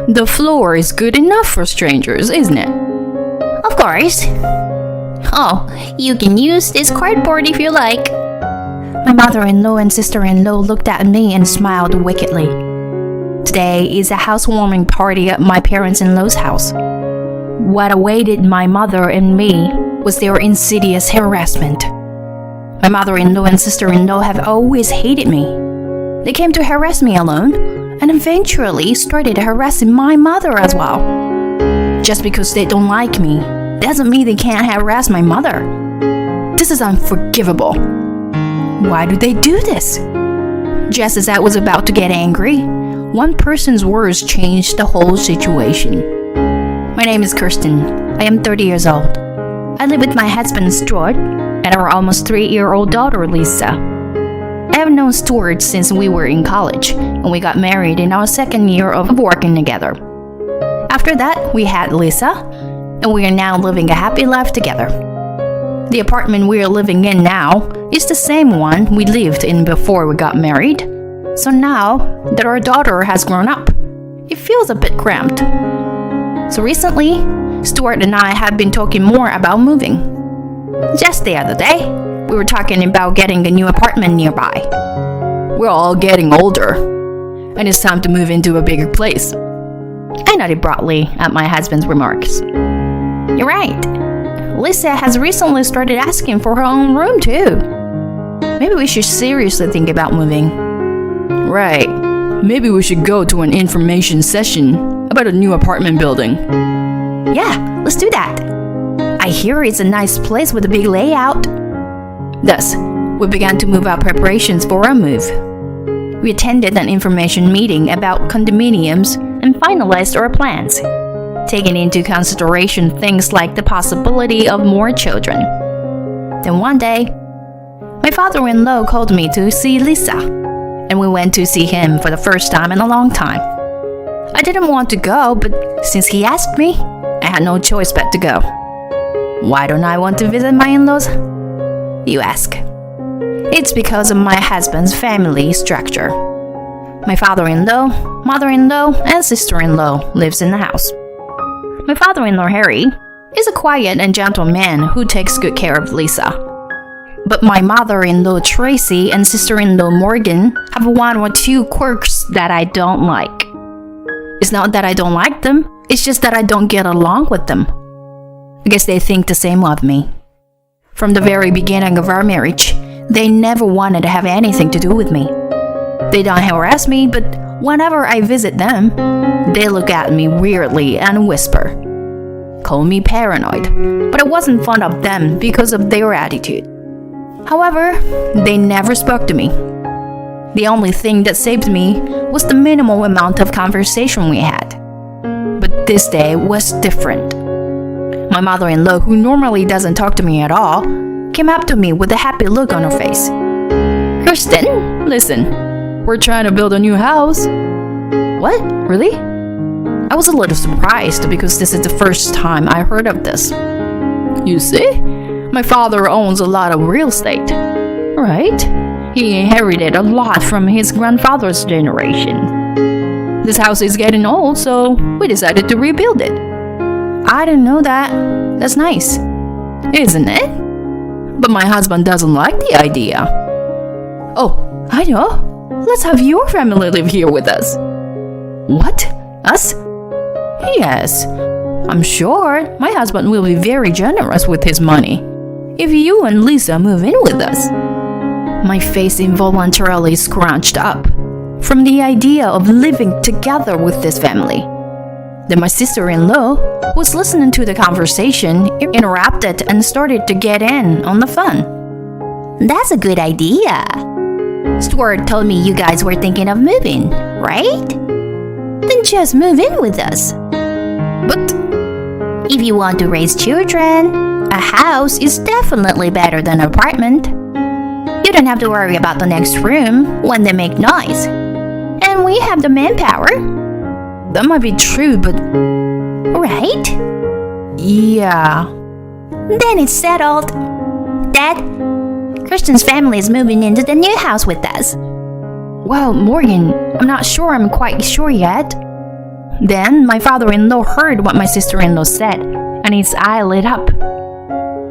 The floor is good enough for strangers, isn't it? Of course. Oh, you can use this cardboard if you like. My mother-in-law and sister-in-law looked at me and smiled wickedly. Today is a housewarming party at my parents-in-law's house. What awaited my mother and me was their insidious harassment. My mother-in-law and sister-in-law have always hated me. They came to harass me alone, and eventually started harassing my mother as well. Just because they don't like me doesn't mean they can't harass my mother. This is unforgivable. Why do they do this? Just as I was about to get angry, one person's words changed the whole situation. My name is Kirsten. I am 30 years old. I live with my husband Stuart and our almost 3-year-old daughter Lisa. I have known Stuart since we were in college, and we got married in our second year of working together. After that, we had Lisa, and we are now living a happy life together. The apartment we are living in now is the same one we lived in before we got married. So now that our daughter has grown up, it feels a bit cramped. So recently, Stuart and I have been talking more about moving. Just the other day, we were talking about getting a new apartment nearby. We're all getting older, and it's time to move into a bigger place. I nodded broadly at my husband's remarks. You're right. Lisa has recently started asking for her own room too. Maybe we should seriously think about moving. Right. Maybe we should go to an information session about a new apartment building. Yeah, let's do that. I hear it's a nice place with a big layout. Thus, we began to move out preparations for our move. We attended an information meeting about condominiums and finalized our plans, taking into consideration things like the possibility of more children. Then one day, my father-in-law called me to see Lisa, and we went to see him for the first time in a long time. I didn't want to go, but since he asked me, I had no choice but to go. Why don't I want to visit my in-laws? You ask. It's because of my husband's family structure. My father-in-law, mother-in-law, and sister-in-law lives in the house. My father-in-law, Harry, is a quiet and gentle man who takes good care of Lisa. But my mother-in-law, Tracy, and sister-in-law, Morgan, have one or two quirks that I don't like. It's not that I don't like them, it's just that I don't get along with them. I guess they think the same of me. From the very beginning of our marriage, they never wanted to have anything to do with me. They don't harass me, but whenever I visit them, they look at me weirdly and whisper. Call me paranoid, but I wasn't fond of them because of their attitude. However, they never spoke to me. The only thing that saved me was the minimal amount of conversation we had. But this day was different. My mother-in-law, who normally doesn't talk to me at all, came up to me with a happy look on her face. Kirsten, listen, we're trying to build a new house. What? Really? I was a little surprised because this is the first time I heard of this. You see, my father owns a lot of real estate, right? He inherited a lot from his grandfather's generation. This house is getting old, so we decided to rebuild it. I didn't know that. That's nice. Isn't it? But my husband doesn't like the idea. Oh, I know. Let's have your family live here with us. What? Us? Yes. I'm sure my husband will be very generous with his money if you and Lisa move in with us. My face involuntarily scrunched up from the idea of living together with this family. Then my sister-in-law, who was listening to the conversation, interrupted and started to get in on the fun. That's a good idea. Stuart told me you guys were thinking of moving, right? Then just move in with us. But if you want to raise children, a house is definitely better than an apartment. You don't have to worry about the next room when they make noise. And we have the manpower. That might be true, but... Right? Yeah. Then it's settled. Dad, Kristen's family is moving into the new house with us. Well, Morgan, I'm not sure I'm quite sure yet. Then my father-in-law heard what my sister-in-law said, and his eye lit up.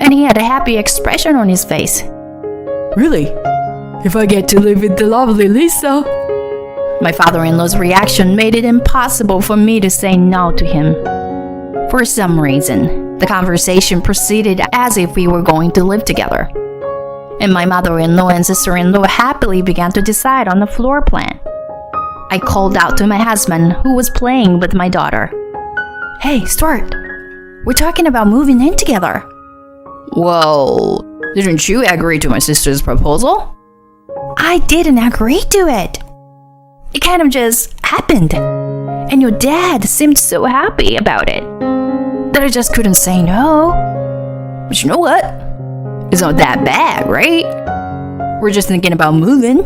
And he had a happy expression on his face. Really? If I get to live with the lovely Lisa? My father-in-law's reaction made it impossible for me to say no to him. For some reason, the conversation proceeded as if we were going to live together. And my mother-in-law and sister-in-law happily began to decide on the floor plan. I called out to my husband, who was playing with my daughter. "Hey, Stuart, we're talking about moving in together." Well, didn't you agree to my sister's proposal? "I didn't agree to it. It kind of just happened. And your dad seemed so happy about it that I just couldn't say no." But you know what? It's not that bad, right? We're just thinking about moving,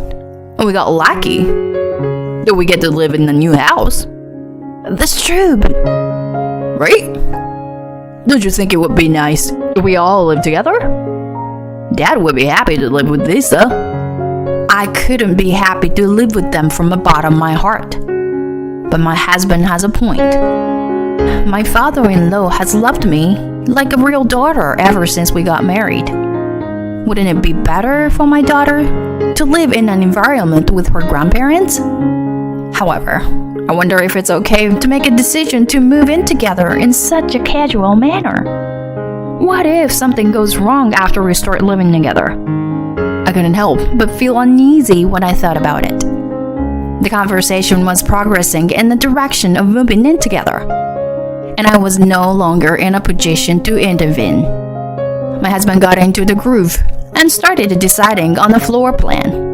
and we got lucky that we get to live in the new house. That's true, but... Right? Don't you think it would be nice if we all lived together? Dad would be happy to live with Lisa. I couldn't be happy to live with them from the bottom of my heart. But my husband has a point. My father-in-law has loved me like a real daughter ever since we got married. Wouldn't it be better for my daughter to live in an environment with her grandparents? However, I wonder if it's okay to make a decision to move in together in such a casual manner. What if something goes wrong after we start living together? I couldn't help but feel uneasy when I thought about it. The conversation was progressing in the direction of moving in together, and I was no longer in a position to intervene. My husband got into the groove and started deciding on the floor plan.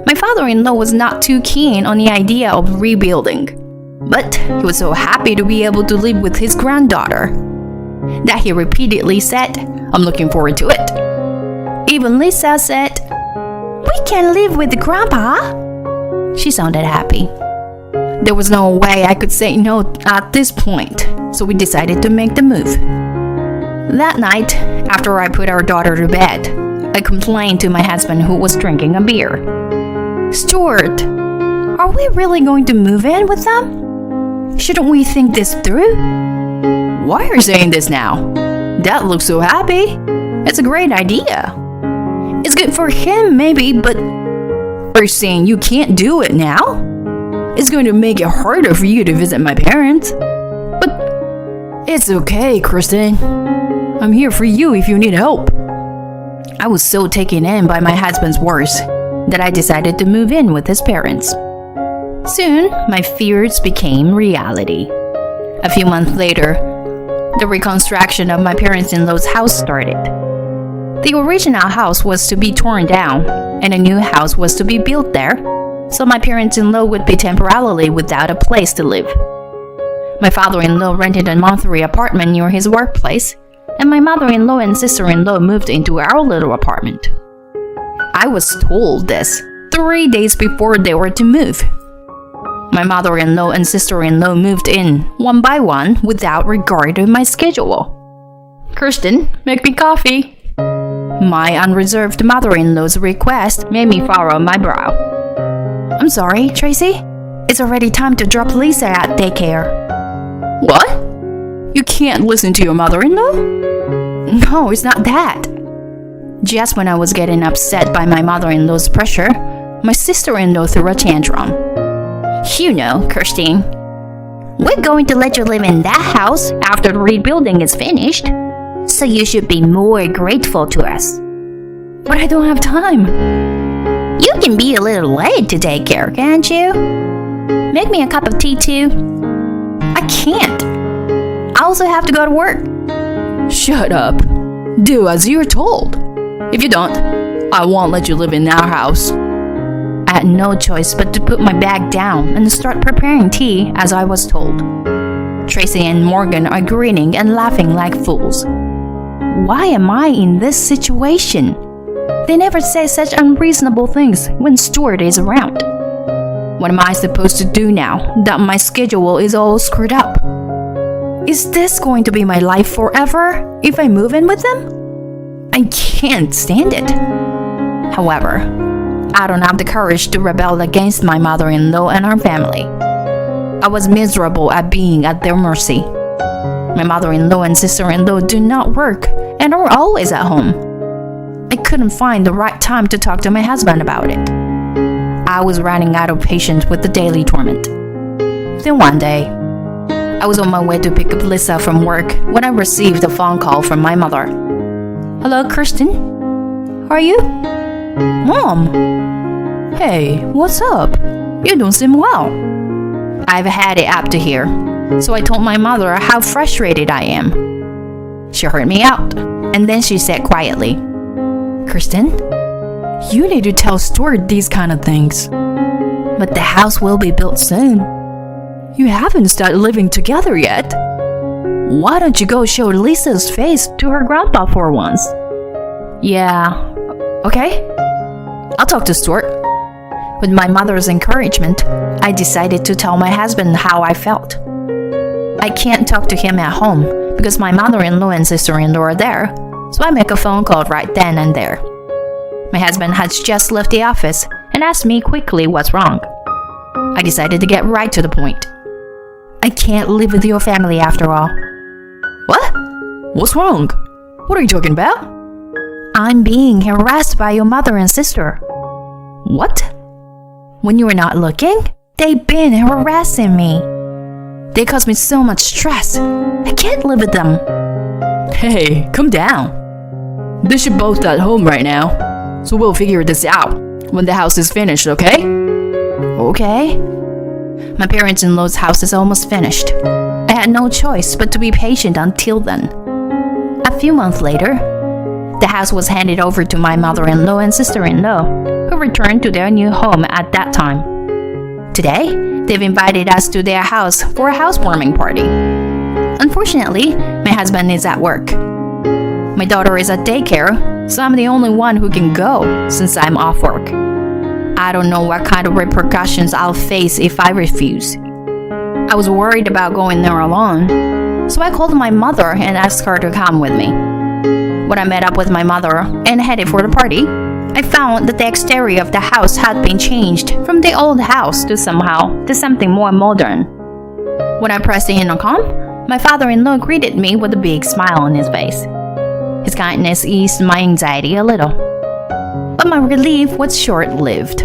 My father-in-law was not too keen on the idea of rebuilding, but he was so happy to be able to live with his granddaughter that he repeatedly said, "I'm looking forward to it." Even Lisa said, "We can live with Grandpa." She sounded happy. There was no way I could say no at this point, so we decided to make the move. That night, after I put our daughter to bed, I complained to my husband, who was drinking a beer. "Stuart, are we really going to move in with them? Shouldn't we think this through?" Why are you saying this now? Dad looks so happy. It's a great idea. It's good for him, maybe, but... Are you saying you can't do it now? It's going to make it harder for you to visit my parents. But it's okay, Kristen. I'm here for you if you need help. I was so taken in by my husband's words that I decided to move in with his parents. Soon, my fears became reality. A few months later, the reconstruction of my parents-in-law's house started. The original house was to be torn down, and a new house was to be built there, so my parents-in-law would be temporarily without a place to live. My father-in-law rented a monthly apartment near his workplace, and my mother-in-law and sister-in-law moved into our little apartment. I was told this 3 days before they were to move. My mother-in-law and sister-in-law moved in one by one without regard to my schedule. "Kirsten, make me coffee." My unreserved mother-in-law's request made me furrow my brow. "I'm sorry, Tracy. It's already time to drop Lisa at daycare." What? You can't listen to your mother-in-law? No, it's not that. Just when I was getting upset by my mother-in-law's pressure, my sister-in-law threw a tantrum. "You know, Kirsten, we're going to let you live in that house after the rebuilding is finished, so you should be more grateful to us." But I don't have time. "You can be a little late to daycare, can't you? Make me a cup of tea too." "I can't. I also have to go to work." Shut up. Do as you're told. If you don't, I won't let you live in our house. I had no choice but to put my bag down and start preparing tea as I was told. Tracy and Morgan are grinning and laughing like fools. Why am I in this situation? They never say such unreasonable things when Stuart is around. What am I supposed to do now that my schedule is all screwed up? Is this going to be my life forever if I move in with them? I can't stand it. However, I don't have the courage to rebel against my mother-in-law and our family. I was miserable at being at their mercy. My mother-in-law and sister-in-law do not work and are always at home. I couldn't find the right time to talk to my husband about it. I was running out of patience with the daily torment. Then one day, I was on my way to pick up Lisa from work when I received a phone call from my mother. "Hello, Kristen? How are you?" "Mom." "Hey, what's up? You don't seem well." I've had it up to here, so I told my mother how frustrated I am. She heard me out, and then she said quietly, "Kristen, you need to tell Stuart these kind of things. But the house will be built soon. You haven't started living together yet. Why don't you go show Lisa's face to her grandpa for once?" "Yeah, okay. I'll talk to Stuart." With my mother's encouragement, I decided to tell my husband how I felt. I can't talk to him at home because my mother-in-law and sister-in-law are there, so I make a phone call right then and there. My husband had just left the office and asked me quickly what's wrong. I decided to get right to the point. "I can't live with your family after all." "What? What's wrong? What are you talking about?" "I'm being harassed by your mother and sister." "What?" "When you were not looking, they've been harassing me. They cause me so much stress. I can't live with them." "Hey, calm down. They should both at home right now, so we'll figure this out when the house is finished, okay?" "Okay." My parents-in-law's house is almost finished. I had no choice but to be patient until then. A few months later, the house was handed over to my mother-in-law and sister-in-law, who returned to their new home at that time. Today, they've invited us to their house for a housewarming party. Unfortunately, my husband is at work. My daughter is at daycare, so I'm the only one who can go since I'm off work. I don't know what kind of repercussions I'll face if I refuse. I was worried about going there alone, so I called my mother and asked her to come with me. When I met up with my mother and headed for the party, I found that the exterior of the house had been changed from the old house to something more modern. When I pressed the intercom, my father-in-law greeted me with a big smile on his face. His kindness eased my anxiety a little, but my relief was short-lived.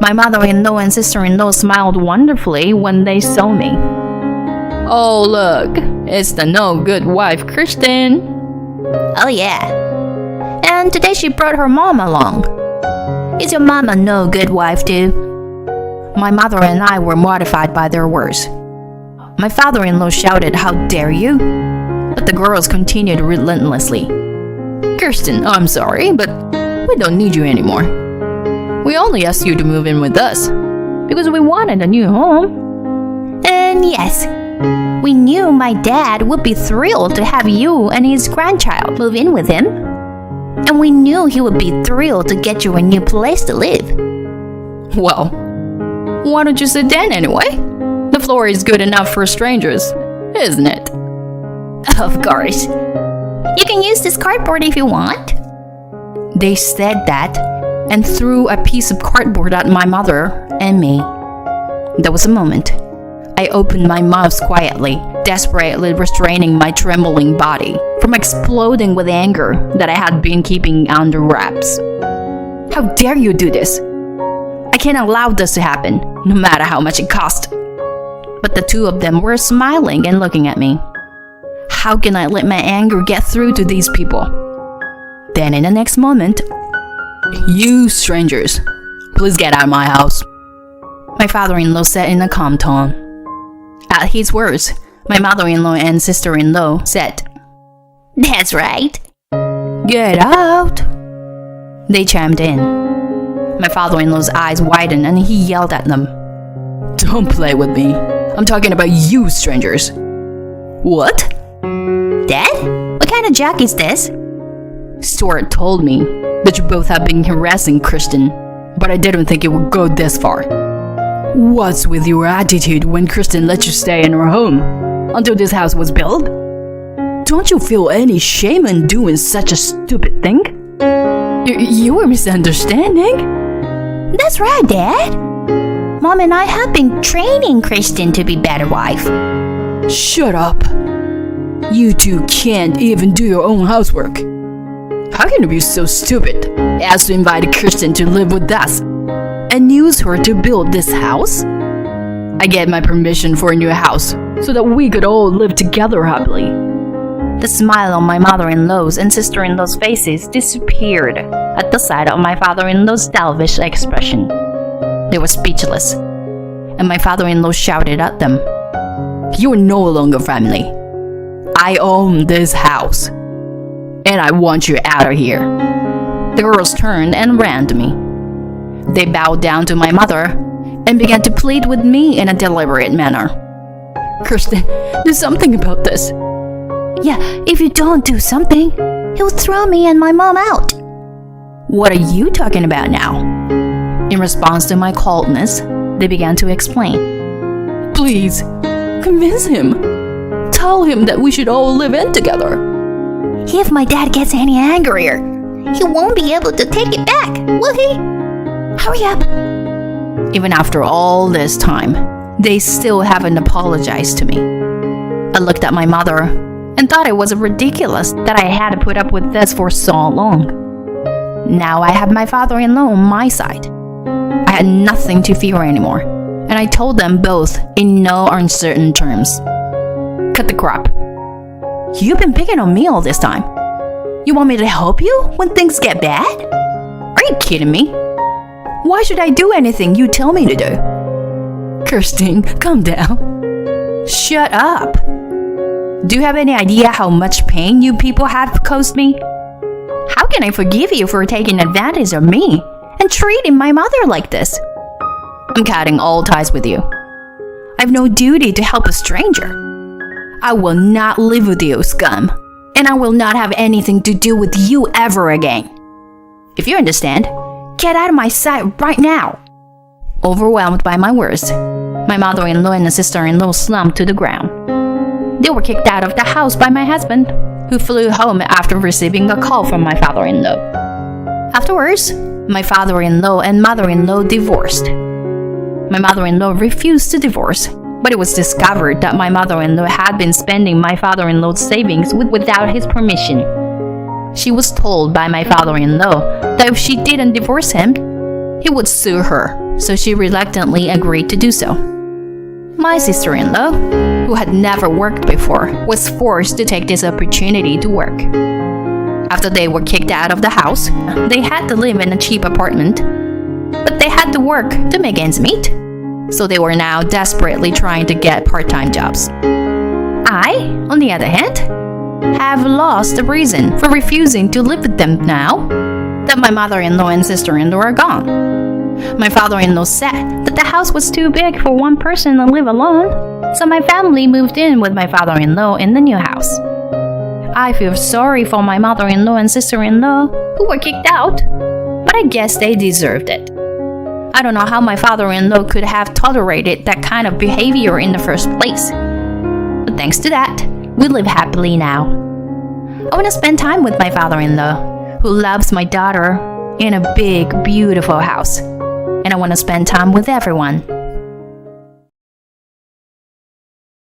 My mother-in-law and sister-in-law smiled wonderfully when they saw me. Oh, look, it's the no-good wife, Kristen. "Oh yeah. And today she brought her mom along. Is your mom a no-good wife too?" My mother and I were mortified by their words. My father-in-law shouted, "How dare you?" But the girls continued relentlessly. Kirsten, I'm sorry, but we don't need you anymore. We only asked you to move in with us because we wanted a new home. And yes, we knew my dad would be thrilled to have you and his grandchild move in with him. And we knew he would be thrilled to get you a new place to live. Well, why don't you sit down anyway? The floor is good enough for strangers, isn't it? Of course. You can use this cardboard if you want. They said that and threw a piece of cardboard at my mother and me. There was a moment. I opened my mouth quietly, desperately restraining my trembling body from exploding with anger that I had been keeping under wraps. "How dare you do this? I can't allow this to happen, no matter how much it cost." But the two of them were smiling and looking at me. How can I let my anger get through to these people? Then in the next moment, "You strangers, please get out of my house," my father-in-law said in a calm tone. At his words, my mother-in-law and sister-in-law said, "That's right. "Get out," they chimed in. My father-in-law's eyes widened and he yelled at them. "Don't play with me. I'm talking about you strangers." "What? Dad? What kind of joke is this?" "Stuart told me that you both have been harassing Kristen, but I didn't think it would go this far. What's with your attitude when Kristen let you stay in her home until this house was built? Don't you feel any shame in doing such a stupid thing? You were misunderstanding." "That's right, Dad. Mom and I have been training Kristen to be a better wife. Shut up. You two can't even do your own housework. How can you be so stupid as to invite Kirsten to live with us and use her to build this house? I get my permission for a new house so that we could all live together happily. The smile on my mother-in-law's and sister-in-law's faces disappeared at the sight of my father-in-law's selfish expression. They were speechless, and my father-in-law shouted at them, "You are no longer family. I own this house, and I want you out of here." The girls turned and ran to me. They bowed down to my mother and began to plead with me in a deliberate manner. "Kirsten, do something about this." "Yeah, if you don't do something, he'll throw me and my mom out." "What are you talking about now?" In response to my coldness, they began to explain. "Please, convince him. Tell him that we should all live in together." "If my dad gets any angrier, he won't be able to take it back, will he? Hurry up." Even after all this time, they still haven't apologized to me. I looked at my mother and thought it was ridiculous that I had to put up with this for so long. Now I have my father-in-law on my side. I had nothing to fear anymore, and I told them both in no uncertain terms. "Cut the crap. You've been picking on me all this time. You want me to help you when things get bad? Are you kidding me? Why should I do anything you tell me to do?" "Kirsten, calm down." "Shut up. Do you have any idea how much pain you people have caused me? How can I forgive you for taking advantage of me and treating my mother like this? I'm cutting all ties with you. I have no duty to help a stranger. I will not live with you, scum, and I will not have anything to do with you ever again. If you understand, get out of my sight right now." Overwhelmed by my words, my mother-in-law and sister-in-law slumped to the ground. They were kicked out of the house by my husband, who flew home after receiving a call from my father-in-law. Afterwards, my father-in-law and mother-in-law divorced. My mother-in-law refused to divorce, but it was discovered that my mother-in-law had been spending my father-in-law's savings without his permission. She was told by my father-in-law that if she didn't divorce him, he would sue her, so she reluctantly agreed to do so. My sister-in-law, who had never worked before, was forced to take this opportunity to work. After they were kicked out of the house, they had to live in a cheap apartment, but they had to work to make ends meet, so they were now desperately trying to get part-time jobs. I, on the other hand, have lost the reason for refusing to live with them now that my mother-in-law and sister-in-law are gone. My father-in-law said that the house was too big for one person to live alone, so my family moved in with my father-in-law in the new house. I feel sorry for my mother-in-law and sister-in-law who were kicked out, but I guess they deserved it. I don't know how my father-in-law could have tolerated that kind of behavior in the first place. But thanks to that, we live happily now. I want to spend time with my father-in-law, who loves my daughter, in a big, beautiful house. And I want to spend time with everyone